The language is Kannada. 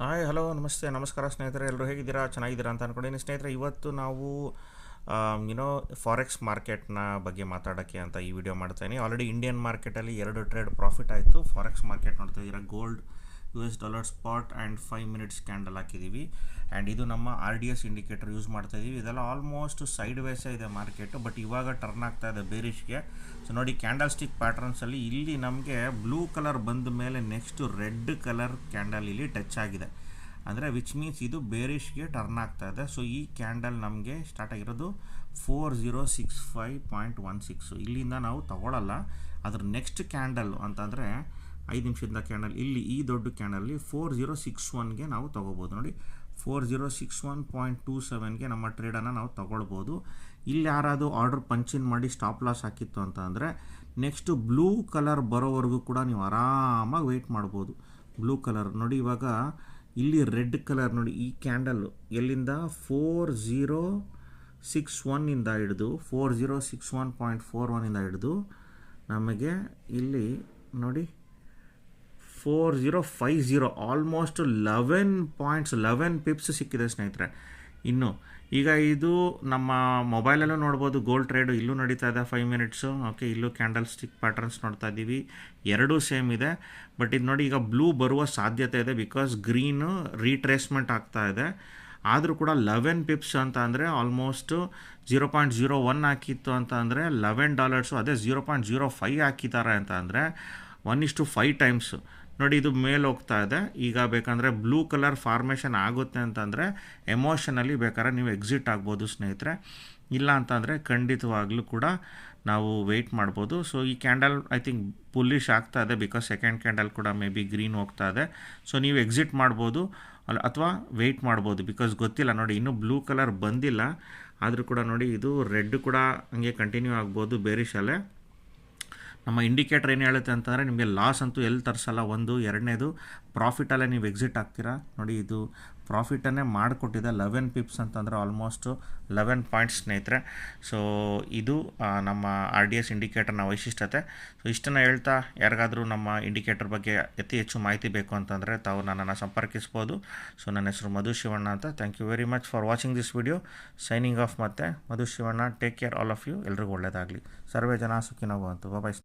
ಹಾಯ್ ಹಲೋ ನಮಸ್ತೆ ನಮಸ್ಕಾರ ಸ್ನೇಹಿತರೆ, ಎಲ್ಲರೂ ಹೇಗಿದ್ದೀರಾ? ಚೆನ್ನಾಗಿದ್ದೀರಾ ಅಂತ ಅಂದ್ಕೊಂಡಿದ್ದೀನಿ ಸ್ನೇಹಿತರೆ. ಇವತ್ತು ನಾವು ಫಾರೆಕ್ಸ್ ಮಾರ್ಕೆಟ್ನ ಬಗ್ಗೆ ಮಾತಾಡೋಕ್ಕೆ ಅಂತ ಈ ವಿಡಿಯೋ ಮಾಡ್ತಾಯಿದ್ದೀನಿ. ಆಲ್ರೆಡಿ ಇಂಡಿಯನ್ ಮಾರ್ಕೆಟಲ್ಲಿ 2 ಟ್ರೇಡ್ ಪ್ರಾಫಿಟ್ ಆಯಿತು. ಫಾರೆಕ್ಸ್ ಮಾರ್ಕೆಟ್ ನೋಡ್ತಾ ಇದ್ದೀರಾ, gold $US spot and 5 minutes candle ಹಾಕಿದ್ದೀವಿ. ಆ್ಯಂಡ್ ಇದು ನಮ್ಮ RDS ಇಂಡಿಕೇಟರ್ ಯೂಸ್ ಮಾಡ್ತಾ ಇದ್ದೀವಿ. ಇದೆಲ್ಲ ಆಲ್ಮೋಸ್ಟ್ ಸೈಡ್ ವೇಸೇ ಇದೆ ಮಾರ್ಕೆಟು, ಬಟ್ ಇವಾಗ ಟರ್ನ್ ಆಗ್ತಾ ಇದೆ ಬೇರಿಷ್ಗೆ. ಸೊ ನೋಡಿ, ಕ್ಯಾಂಡಲ್ ಸ್ಟಿಕ್ ಪ್ಯಾಟ್ರನ್ಸಲ್ಲಿ ಇಲ್ಲಿ ನಮಗೆ ಬ್ಲೂ ಕಲರ್ ಬಂದ ಮೇಲೆ ನೆಕ್ಸ್ಟು ರೆಡ್ ಕಲರ್ ಕ್ಯಾಂಡಲ್ ಇಲ್ಲಿ ಟಚ್ ಆಗಿದೆ. ಅಂದರೆ ವಿಚ್ ಮೀನ್ಸ್ ಇದು ಬೇರಿಷ್ಗೆ ಟರ್ನ್ ಆಗ್ತಾ ಇದೆ. ಸೊ ಈ ಕ್ಯಾಂಡಲ್ ನಮಗೆ ಸ್ಟಾರ್ಟ್ ಆಗಿರೋದು 4065.16. ಇಲ್ಲಿಂದ ನಾವು ತಗೊಳ್ಳಲ್ಲ. ಅದ್ರ ನೆಕ್ಸ್ಟ್ ಕ್ಯಾಂಡಲ್ ಅಂತಂದರೆ 5 ನಿಮಿಷದ ಕ್ಯಾಂಡಲ್, ಇಲ್ಲಿ ಈ ದೊಡ್ಡ ಕ್ಯಾಂಡಲ್ಲಿ 4061ಗೆ ನಾವು ತೊಗೋಬೋದು. ನೋಡಿ, 4061.27ಗೆ ನಮ್ಮ ಟ್ರೇಡನ್ನು ನಾವು ತೊಗೊಳ್ಬೋದು. ಇಲ್ಲಿ ಯಾರಾದರೂ ಆರ್ಡರ್ ಪಂಚಿನ್ ಮಾಡಿ ಸ್ಟಾಪ್ ಲಾಸ್ ಹಾಕಿತ್ತು ಅಂತ ಅಂದರೆ ನೆಕ್ಸ್ಟು ಬ್ಲೂ ಕಲರ್ ಬರೋವರೆಗೂ ಕೂಡ ನೀವು ಆರಾಮಾಗಿ ವೆಯ್ಟ್ ಮಾಡ್ಬೋದು. ಬ್ಲೂ ಕಲರ್ ನೋಡಿ, ಇವಾಗ ಇಲ್ಲಿ ರೆಡ್ ಕಲರ್ ನೋಡಿ, ಈ ಕ್ಯಾಂಡಲ್ಲು ಎಲ್ಲಿಂದ 4061ಇಂದ ಹಿಡಿದು 4061.41ಇಂದ ಹಿಡಿದು ನಮಗೆ ಇಲ್ಲಿ ನೋಡಿ 4050 ಆಲ್ಮೋಸ್ಟ್ 11 ಪಿಪ್ಸ್ ಸಿಕ್ಕಿದೆ ಸ್ನೇಹಿತರೆ. ಇನ್ನು ಈಗ ಇದು ನಮ್ಮ ಮೊಬೈಲಲ್ಲೂ ನೋಡ್ಬೋದು, ಗೋಲ್ಡ್ ಟ್ರೇಡು ಇಲ್ಲೂ ನಡೀತಾ ಇದೆ 5 ಮಿನಿಟ್ಸು. ಓಕೆ, ಇಲ್ಲೂ ಕ್ಯಾಂಡಲ್ ಸ್ಟಿಕ್ ಪ್ಯಾಟರ್ನ್ಸ್ ನೋಡ್ತಾ ಇದ್ದೀವಿ, ಎರಡೂ ಸೇಮ್ ಇದೆ. ಬಟ್ ಇದು ನೋಡಿ, ಈಗ ಬ್ಲೂ ಬರುವ ಸಾಧ್ಯತೆ ಇದೆ, ಬಿಕಾಸ್ ಗ್ರೀನು ರೀಟ್ರೇಸ್ಮೆಂಟ್ ಆಗ್ತಾ ಇದೆ. ಆದರೂ ಕೂಡ 11 ಪಿಪ್ಸ್ ಅಂತ ಅಂದರೆ ಆಲ್ಮೋಸ್ಟ್ 0.01 ಹಾಕಿತ್ತು ಅಂತ ಅಂದರೆ $11, ಅದೇ 0.05 ಹಾಕಿದ್ದಾರೆ ಅಂತ ಅಂದರೆ 1:5 ಟೈಮ್ಸು. ನೋಡಿ, ಇದು ಮೇಲೆ ಹೋಗ್ತಾ ಇದೆ. ಈಗ ಬೇಕಂದರೆ ಬ್ಲೂ ಕಲರ್ ಫಾರ್ಮೇಷನ್ ಆಗುತ್ತೆ ಅಂತಂದರೆ ಎಮೋಷನಲ್ಲಿ ಬೇಕಾದ್ರೆ ನೀವು ಎಕ್ಸಿಟ್ ಆಗ್ಬೋದು ಸ್ನೇಹಿತರೆ. ಇಲ್ಲ ಅಂತಂದರೆ ಖಂಡಿತವಾಗ್ಲೂ ಕೂಡ ನಾವು ವೆಯ್ಟ್ ಮಾಡ್ಬೋದು. ಸೊ ಈ ಕ್ಯಾಂಡಲ್ ಐ ಥಿಂಕ್ ಪುಲ್ಲಿಶ್ ಆಗ್ತಾ ಇದೆ, ಬಿಕಾಸ್ ಸೆಕೆಂಡ್ ಕ್ಯಾಂಡಲ್ ಕೂಡ ಮೇ ಬಿ ಗ್ರೀನ್ ಹೋಗ್ತಾ ಇದೆ. ಸೊ ನೀವು ಎಕ್ಸಿಟ್ ಮಾಡ್ಬೋದು ಅಥವಾ ವೆಯ್ಟ್ ಮಾಡ್ಬೋದು, ಬಿಕಾಸ್ ಗೊತ್ತಿಲ್ಲ. ನೋಡಿ, ಇನ್ನೂ ಬ್ಲೂ ಕಲರ್ ಬಂದಿಲ್ಲ, ಆದರೂ ಕೂಡ ನೋಡಿ ಇದು ರೆಡ್ ಕೂಡ ಹಂಗೆ ಕಂಟಿನ್ಯೂ ಆಗ್ಬೋದು ಬೇರಿಷಲ್ಲೇ. ನಮ್ಮ ಇಂಡಿಕೇಟರ್ ಏನು ಹೇಳುತ್ತೆ ಅಂತಂದರೆ ನಿಮಗೆ ಲಾಸ್ ಅಂತೂ ಎಲ್ಲಿ ತರಿಸಲ್ಲ. ಒಂದು, ಎರಡನೇದು ಪ್ರಾಫಿಟಲ್ಲೇ ನೀವು ಎಕ್ಸಿಟ್ ಆಗ್ತೀರಾ. ನೋಡಿ, ಇದು ಪ್ರಾಫಿಟನ್ನೇ ಮಾಡಿಕೊಟ್ಟಿದೆ 11 ಪಿಪ್ಸ್ ಅಂತಂದರೆ ಆಲ್ಮೋಸ್ಟು 11 ಪಾಯಿಂಟ್ಸ್ ಸ್ನೇಹಿತರೆ. ಸೊ ಇದು ನಮ್ಮ RDS ಇಂಡಿಕೇಟರ್ನ ವೈಶಿಷ್ಟ್ಯತೆ. ಸೊ ಇಷ್ಟನ್ನು ಹೇಳ್ತಾ, ಯಾರಿಗಾದರೂ ನಮ್ಮ ಇಂಡಿಕೇಟರ್ ಬಗ್ಗೆ ಅತಿ ಹೆಚ್ಚು ಮಾಹಿತಿ ಬೇಕು ಅಂತಂದರೆ ತಾವು ನನ್ನನ್ನು ಸಂಪರ್ಕಿಸ್ಬೋದು. ಸೊ ನನ್ನ ಹೆಸರು ಮಧು ಶಿವಣ್ಣ ಅಂತ. Thank you very much for watching this video. Signing off. ಮತ್ತು Madhu Shivanna. Take care all of you. ಎಲ್ರಿಗೂ ಒಳ್ಳೆಯದಾಗಲಿ. ಸರ್ವೇ ಜನ ಸುಖಿನೋ ಭವಂತು. ಬಾಯ್.